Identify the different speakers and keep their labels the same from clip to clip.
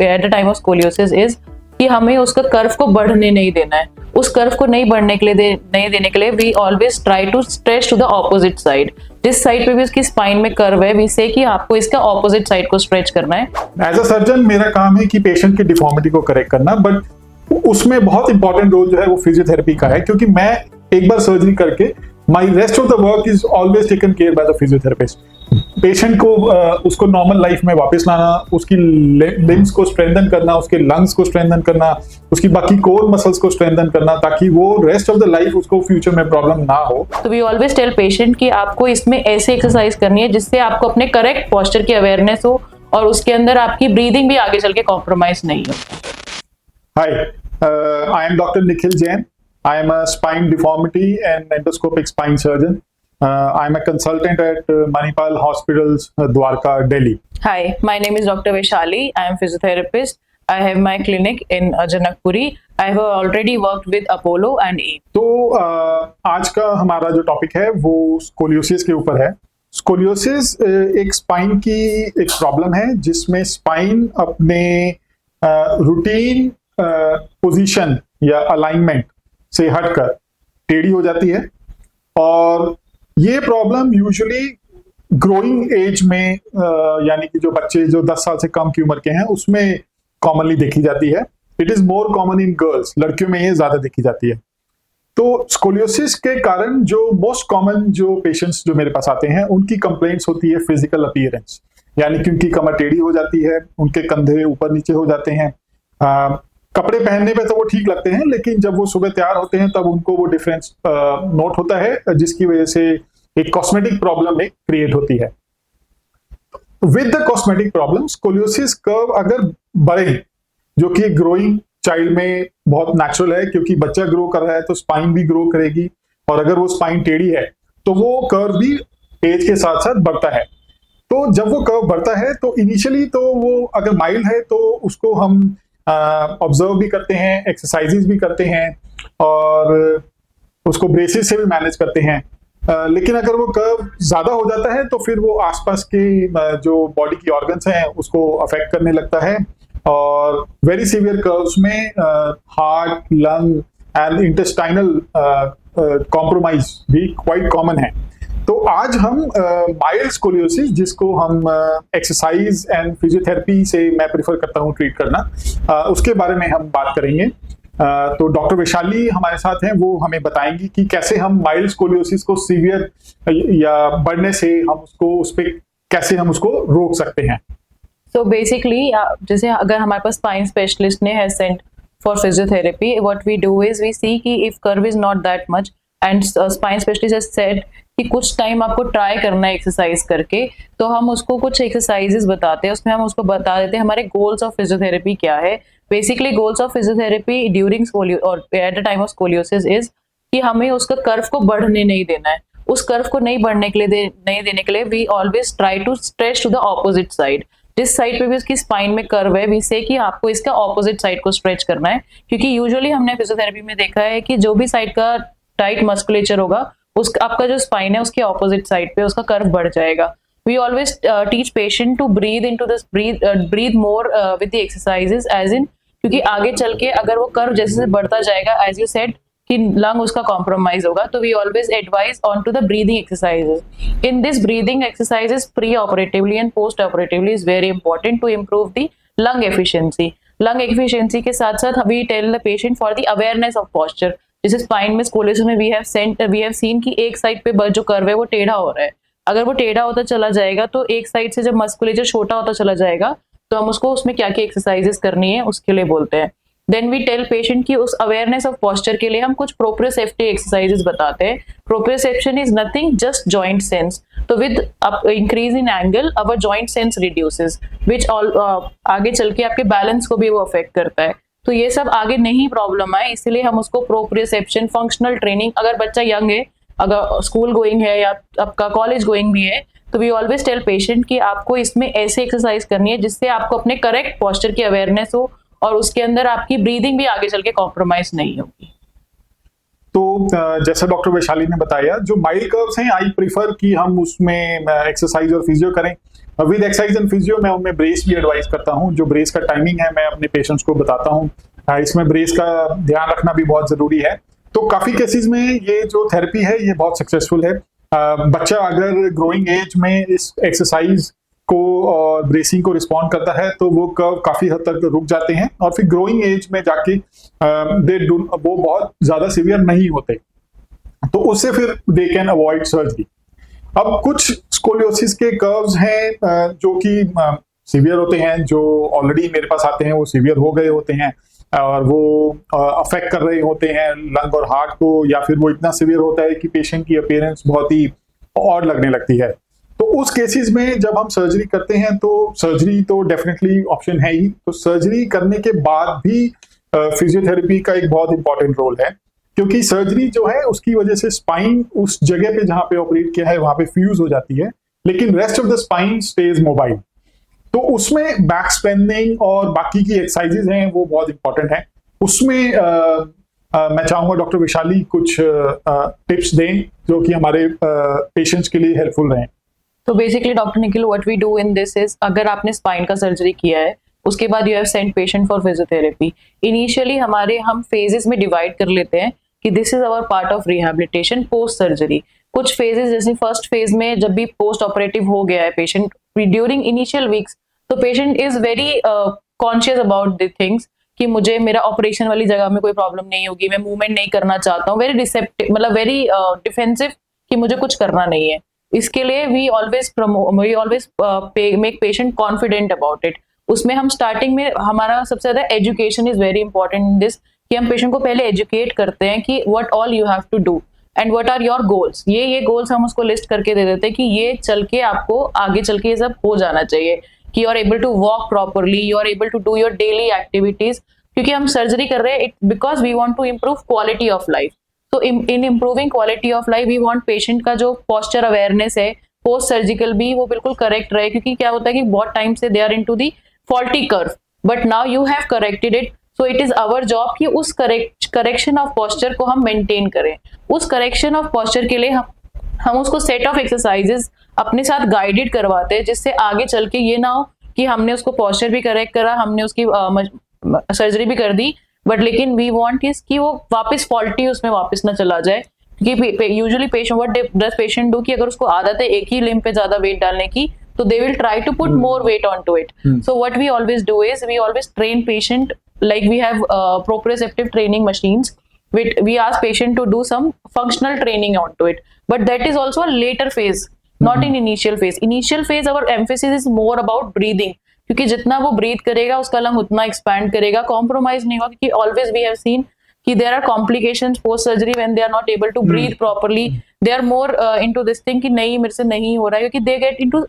Speaker 1: Eight the time of scoliosis is कि हमें उसका कर्व को बढ़ने नहीं देना है। उस कर्व को नहीं बढ़ने के लिए नहीं देने के लिए we always try to stretch to the opposite side. जिस साइड पे भी उसकी स्पाइन में कर्व है, वी से कि आपको इसका ऑपोजिट साइड को स्ट्रेच करना है।
Speaker 2: एज अ सर्जन मेरा काम है कि पेशेंट की डिफॉर्मिटी को करेक्ट करना, बट उसमें बहुत इंपॉर्टेंट रोल जो है वो फिजियोथेरेपी का है, क्योंकि मैं एक बार सर्जरी करके my rest of the work is always taken care by the physiotherapist. Patient को उसको नॉर्मल लाइफ में वापस लाना, उसकी लिम्स को स्ट्रेंथन करना, उसके लंग्स को स्ट्रेंथन करना, उसकी बाकी कोर मसल्स को स्ट्रेंथन करना, ताकि वो रेस्ट ऑफ द लाइफ उसको फ्यूचर में प्रॉब्लम ना हो।
Speaker 1: तो वी ऑलवेज टेल पेशेंट कि आपको इसमें ऐसे एक्सरसाइज करनी है जिससे आपको अपने करेक्ट पोस्चर की अवेयरनेस हो और उसके अंदर आपकी ब्रीदिंग भी आगे चल के कॉम्प्रोमाइज नहीं हो।
Speaker 2: Hi, I am doctor Nikhil Jain. I am a spine deformity and endoscopic spine surgeon. I am a consultant at Manipal Hospitals, Dwarka, Delhi.
Speaker 1: Hi, my name is Dr. Vaishali. I am physiotherapist. I have my clinic in Janakpuri. I have already worked with Apollo and AIM.
Speaker 2: तो आज का हमारा जो topic है वो scoliosis के ऊपर है। स्कोलियोसिस एक स्पाइन की एक प्रॉब्लम है जिसमें स्पाइन अपने रूटीन पोजीशन या अलाइनमेंट से हटकर टेढ़ी हो जाती है, और ये प्रॉब्लम यूजुअली ग्रोइंग एज में यानी कि जो बच्चे जो 10 साल से कम की उम्र के हैं उसमें कॉमनली देखी जाती है। It is more common in girls, लड़कियों में ये ज्यादा देखी जाती है। तो स्कोलियोसिस के कारण जो मोस्ट कॉमन जो पेशेंट्स जो मेरे पास आते हैं उनकी कंप्लेंट्स होती है फिजिकल अपीयरेंस, यानी कि उनकी कमर टेढ़ी हो जाती है, उनके कंधे ऊपर नीचे हो जाते हैं। कपड़े पहनने पे तो वो ठीक लगते हैं, लेकिन जब वो सुबह तैयार होते हैं तब उनको वो डिफरेंस नोट होता है, जिसकी वजह से एक कॉस्मेटिक प्रॉब्लम एक क्रिएट होती है। With the cosmetic problem scoliosis curve अगर बढ़े, जो कि ग्रोइंग चाइल्ड में बहुत नेचुरल है, क्योंकि बच्चा ग्रो कर रहा है तो स्पाइन भी ग्रो करेगी, और अगर वो स्पाइन टेढ़ी है तो वो कर्व भी एज के साथ साथ बढ़ता है। तो जब वो कर्व बढ़ता है तो इनिशियली तो वो अगर माइल्ड है तो उसको हम ऑब्जर्व भी करते हैं, एक्सरसाइजेस भी करते हैं, और उसको ब्रेसेस से भी मैनेज करते हैं। लेकिन अगर वो कर्व ज्यादा हो जाता है तो फिर वो आसपास के जो बॉडी की ऑर्गन्स हैं उसको अफेक्ट करने लगता है, और वेरी सीवियर कर्व्स में heart, lung and intestinal compromise भी क्वाइट कॉमन है। तो आज हम माइल्ड स्कोलियोसिस, जिसको हम एक्सरसाइज एंड फिजियोथेरेपी से मैं प्रेफर करता हूं ट्रीट करना, उसके बारे में हम बात करेंगे। तो डॉक्टर वैशाली हमारे साथ हैं, वो हमें बताएंगी कि कैसे हम माइल्ड स्कोलियोसिस को सीवियर या बढ़ने से हम उसको उस पर कैसे हम उसको रोक सकते हैं।
Speaker 1: So basically, जैसे अगर हमारे पास स्पाइन स्पेशलिस्ट ने है sent for physiotherapy, what we do is we see कि if curve is not that much and spine specialist has said कि कुछ टाइम आपको ट्राई करना है एक्सरसाइज करके, तो हम उसको कुछ एक्सरसाइजेस बताते हैं, उसमें हम उसको बता देते हैं हमारे गोल्स ऑफ फिजियोथेरेपी क्या है। Basically goals of physiotherapy during और at the time of scoliosis is कि हमें उसका कर्व को बढ़ने नहीं देना है। उस कर्व को नहीं बढ़ने के लिए नहीं देने के लिए we always try to stretch to the opposite side. जिस साइड पे भी उसकी स्पाइन में कर्व है, वी से कि आपको इसका ऑपोजिट साइड को स्ट्रेच करना है, क्योंकि यूजुअली हमने फिजियोथेरेपी में देखा है कि जो भी साइड का टाइट मस्कुलेचर होगा उस आपका जो स्पाइन है उसके ऑपोजिट साइड पे उसका कर्व बढ़ जाएगा। We always teach patient to breathe into this breathe more with the exercises, as in क्योंकि आगे चल के अगर वो कर्व जैसे बढ़ता जाएगा, एज यू सेड कि लंग उसका कॉम्प्रोमाइज होगा, तो we always advise on to the breathing exercises. In this breathing exercises pre operatively and post operatively is very important to improve the lung efficiency. Lung efficiency के साथ साथ we tell the patient for the awareness of posture. जैसे spine में scoliosis में we have seen कि एक side पे जो कर्व है वो टेढ़ा हो रहा है। अगर वो टेढ़ा होता चला जाएगा तो एक साइड से जब मस्कुलेचर छोटा होता चला जाएगा तो हम उसको उसमें क्या क्या एक्सरसाइजेस करनी है उसके लिए बोलते हैं। देन वी टेल पेशेंट की उस अवेयरनेस ऑफ पोस्चर के लिए हम कुछ प्रोप्रियोसेप्टिव एक्सरसाइजेस बताते हैं। Proprioception is nothing just joint sense. तो with increase in angle our joint sense reduces, which आगे चल के आपके बैलेंस को भी वो अफेक्ट करता है। तो ये सब आगे नहीं प्रॉब्लम आए, इसलिए हम उसको प्रोप्रियोसेप्शन फंक्शनल ट्रेनिंग, अगर बच्चा यंग है, अगर स्कूल गोइंग है या आपका कॉलेज गोइंग भी है, तो वी ऑलवेज टेल पेशेंट कि आपको इसमें ऐसे एक्सरसाइज करनी है जिससे आपको अपने करेक्ट पोस्चर की अवेयरनेस हो और उसके अंदर आपकी ब्रीदिंग भी आगे चल के कॉम्प्रोमाइज नहीं होगी।
Speaker 2: तो जैसा डॉक्टर वैशाली ने बताया, जो माइल्ड कर्व्स हैं आई प्रीफर कि हम उसमें एक्सरसाइज और फिजियो करें, विद एक्सरसाइज एंड फिजियो मैं उनमें ब्रेस भी एडवाइस करता हूँ। जो ब्रेस का टाइमिंग है मैं अपने पेशेंट्स को बताता हूँ। इसमें ब्रेस का ध्यान रखना भी बहुत जरूरी है। तो काफी केसेस में ये जो थेरेपी है ये बहुत सक्सेसफुल है। बच्चा अगर ग्रोइंग एज में इस एक्सरसाइज को और ब्रेसिंग को रिस्पॉन्ड करता है तो वो कर्व काफी हद तक रुक जाते हैं और फिर ग्रोइंग एज में जाके वो बहुत ज्यादा सीवियर नहीं होते, तो उससे फिर दे कैन अवॉइड सर्जरी। अब कुछ स्कोलियोसिस के कर्व्स हैं जो कि सीवियर होते हैं, जो ऑलरेडी मेरे पास आते हैं वो सीवियर हो गए होते हैं और वो अफेक्ट कर रहे होते हैं लंग और हार्ट को, या फिर वो इतना सीवियर होता है कि पेशेंट की अपीयरेंस बहुत ही ऑड लगने लगती है। तो उस केसेस में जब हम सर्जरी करते हैं तो सर्जरी तो डेफिनेटली ऑप्शन है ही। तो सर्जरी करने के बाद भी फिजियोथेरेपी का एक बहुत इंपॉर्टेंट रोल है, क्योंकि सर्जरी जो है उसकी वजह से स्पाइन उस जगह पे जहां पे ऑपरेट किया है वहां पे फ्यूज हो जाती है, लेकिन rest of the spine stage mobile. तो उसमें बैक स्पेनिंग और बाकी की एक्सरसाइजेज हैं वो बहुत इंपॉर्टेंट है। उसमें मैं चाहूंगा डॉक्टर वैशाली कुछ टिप्स दें जो कि हमारे पेशेंट्स के लिए हेल्पफुल रहें।
Speaker 1: तो basically doctor Nikhil, what we do in this is, अगर आपने स्पाइन का सर्जरी किया है उसके बाद you have sent patient for physiotherapy, initially हम फेजेस में डिवाइड कर लेते हैं कि this is our part of rehabilitation post surgery. कुछ फेजेस, जैसे फर्स्ट फेज में जब भी पोस्ट ऑपरेटिव हो गया है पेशेंट, ड्यूरिंग इनिशियल वीक्स, तो patient is very conscious about the things कि मुझे मेरा ऑपरेशन वाली जगह में कोई प्रॉब्लम नहीं होगी, मैं मूवमेंट नहीं करना चाहता हूँ, वेरी डिसेप्टिव, मतलब वेरी डिफेंसिव कि मुझे कुछ करना नहीं है। इसके लिए we always make patient confident about it. उसमें हम स्टार्टिंग में हमारा सबसे ज्यादा education is very important in this, कि हम पेशेंट को पहले एजुकेट करते हैं कि what all you have to do and what are your goals. ये गोल्स हम उसको लिस्ट करके दे देते हैं कि ये चल के आपको आगे चल के ये सब हो जाना चाहिए, कि you are able to walk properly, you are able to do your daily activities, क्योंकि हम सर्जरी कर रहे हैं because we want to improve quality of life. तो in improving quality of life we want patient का जो posture awareness है post surgical भी वो बिल्कुल करेक्ट रहे, क्योंकि क्या होता है कि बहुत टाइम से they are into the faulty curve, but now you have corrected it, so it is our job कि उस करेक्शन ऑफ पोस्चर को हम मेंटेन करें। उस करेक्शन ऑफ पोस्चर के लिए हम उसको सेट ऑफ एक्सरसाइजेस अपने साथ गाइडेड करवाते हैं, जिससे आगे चल के ये ना हो कि हमने उसको पोस्चर भी करेक्ट करा, हमने उसकी सर्जरी भी कर दी, बट लेकिन वी वांट इज कि वो वापस फॉल्टी उसमें वापस ना चला जाए। क्योंकि usually patient what does patient do कि अगर उसको आदत है एक ही लिम्ब पे ज्यादा वेट डालने की, तो they will try to put more weight on to it. So what we always do is we always train patient, like we have proprioceptive training machines, we ask patient to do some functional training onto it, but that is also a later phase, not in initial phase our emphasis is more about breathing, क्योंकि जितना वो breathe करेगा उसका lung उतना expand करेगा, compromise नहीं होगा, क्योंकि always we have seen कि there are complications post surgery when they are not able to breathe properly, they are more into this thing कि नहीं मेरे से नहीं हो रहा है, क्योंकि they get into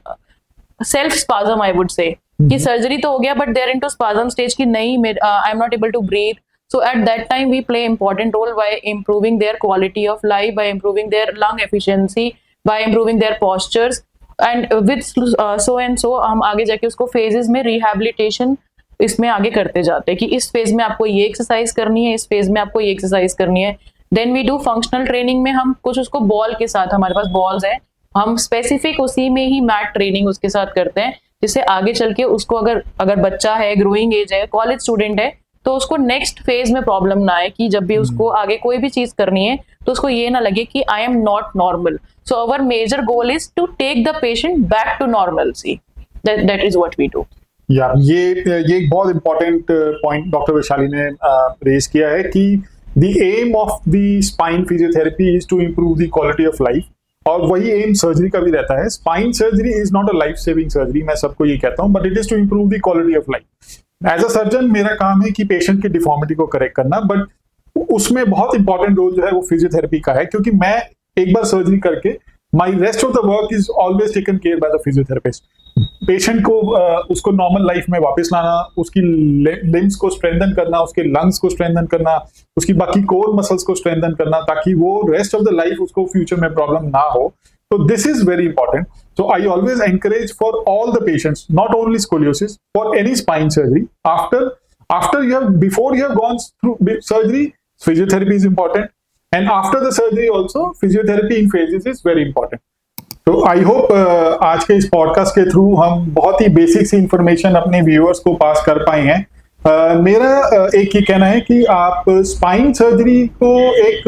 Speaker 1: self spasm I would say कि सर्जरी तो हो गया but they are into spasm stage की नहीं, I am not able to breathe. So at that time we play important role by improving their quality of life, by improving their lung efficiency, by improving their postures and with so and so हम आगे जाके उसको phases में rehabilitation इसमें आगे करते जाते हैं कि इस फेज में आपको ये एक्सरसाइज करनी है, इस फेज में आपको ये एक्सरसाइज करनी है। Then we do functional training में हम कुछ उसको बॉल के साथ, हमारे पास बॉल्स हैं, हम स्पेसिफिक उसी में ही मैट ट्रेनिंग उसके साथ करते हैं, जिससे आगे चल के उसको अगर बच्चा है, ग्रोइंग एज है, कॉलेज स्टूडेंट है, तो उसको नेक्स्ट फेज में प्रॉब्लम ना आए कि जब भी उसको आगे कोई भी चीज करनी है तो उसको ये ना लगे कि I am not normal. So our major goal is to take the patient back to normalcy, that is what we do.
Speaker 2: या ये एक बहुत इंपॉर्टेंट पॉइंट डॉक्टर वैशाली ने रेज किया है कि the aim of the spine physiotherapy is to improve the quality of life, और वही एम सर्जरी का भी रहता है। Spine surgery is not a life saving surgery, मैं सबको ये कहता हूं, but it is to improve the quality of life. As a surgeon मेरा काम है कि पेशेंट की डिफॉर्मिटी को करेक्ट करना, बट उसमें बहुत इंपॉर्टेंट रोल जो है वो फिजियोथेरेपी का है, क्योंकि मैं एक बार सर्जरी करके my rest of the work is always taken care by the physiotherapist. Patient को उसको नॉर्मल लाइफ में वापस लाना, उसकी लिम्स को स्ट्रेंथन करना, उसके लंग्स को स्ट्रेंथन करना, उसकी बाकी कोर मसल्स को स्ट्रेंथन करना, ताकि वो रेस्ट ऑफ द लाइफ उसको फ्यूचर में प्रॉब्लम ना हो। तो this is very important. So I always encourage for all the patients, not only scoliosis, for any spine surgery, after you have, before you have gone through surgery, physiotherapy is important, and after the surgery also physiotherapy in phases is very important. तो I hope आज के इस podcast के through हम बहुत ही basic सी information अपने viewers को पास कर पाए हैं। मेरा एक ही कहना है कि आप स्पाइन सर्जरी को एक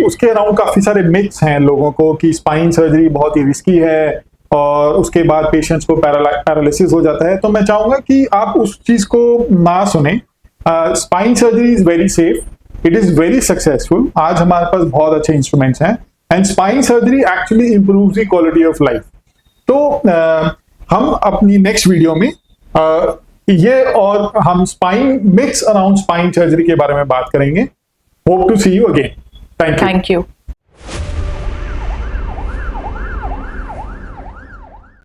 Speaker 2: उसके अराउंड काफी सारे मिथ्स हैं लोगों को कि स्पाइन सर्जरी बहुत ही रिस्की है और उसके बाद पेशेंट्स को पैरालिसिस हो जाता है। तो मैं चाहूंगा कि आप उस चीज को ना सुने। Spine surgery is very safe, it is very successful. आज हमारे पास बहुत अच्छे इंस्ट्रूमेंट्स हैं and spine surgery actually improves the quality of life. तो हम अपनी नेक्स्ट वीडियो में ये और हम spine myths around spine surgery के बारे में बात करेंगे। Hope to see you again. Thank you.
Speaker 1: Thank you.